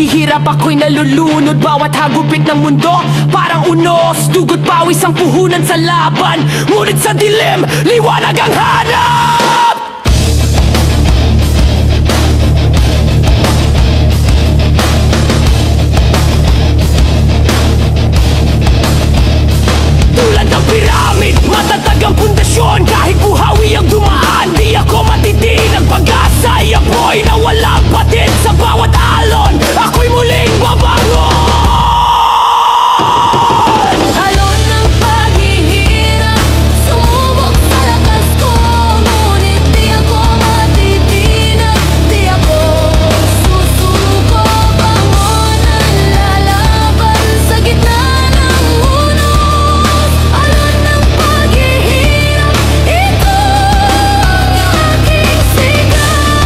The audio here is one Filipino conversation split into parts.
paghihirap ako'y nalulunod. Bawat hagupit ng mundo parang unos, dugot pawis ang puhunan sa laban. Ngunit sa dilim, liwanag ang hanap. Tulad ng piramid, matatag ang pundasyon. Kahit buhawi ang dumaan, di ako matitinag. Pag-asa'y apoy na walang patid. Sa bawat alon, ako'y muling babangon. Alon ng paghihirap, sumubok sa lakas ko. Ngunit di ako matitinag, di ako susuko. Bangon ang lalaban sa gitna ng unos. Alon ng paghihirap, ito ang aking sigaw.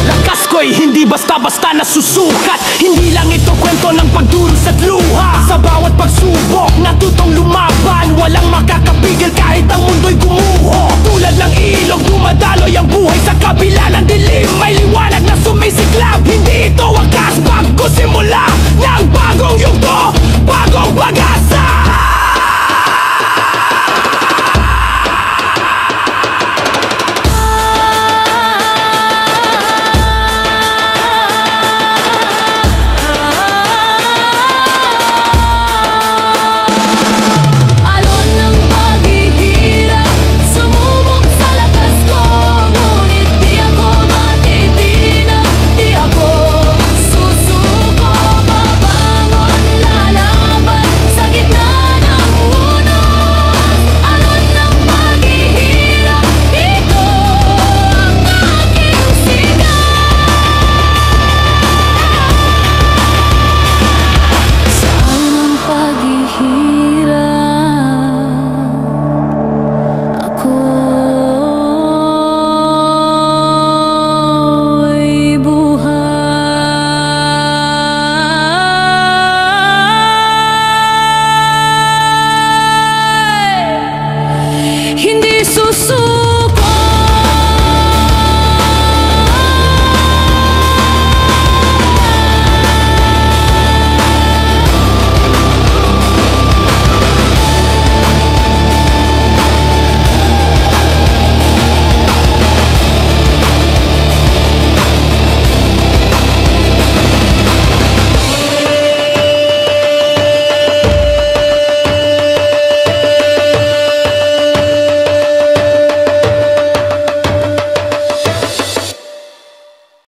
Lakas ko'y hindi basta-basta nasusukat. Hindi lang ito kwento ng pagdurusa at luha. Sa bawat pagsubok, natutong lumaban. Walang makakapigil kahit ang mundo'y gumuho. Tulad ng ilog, dumadaloy ang buhay sa kabila ng dilim. May liwanag na sumisiklab, hindi ito wakas. Pagkusimula ng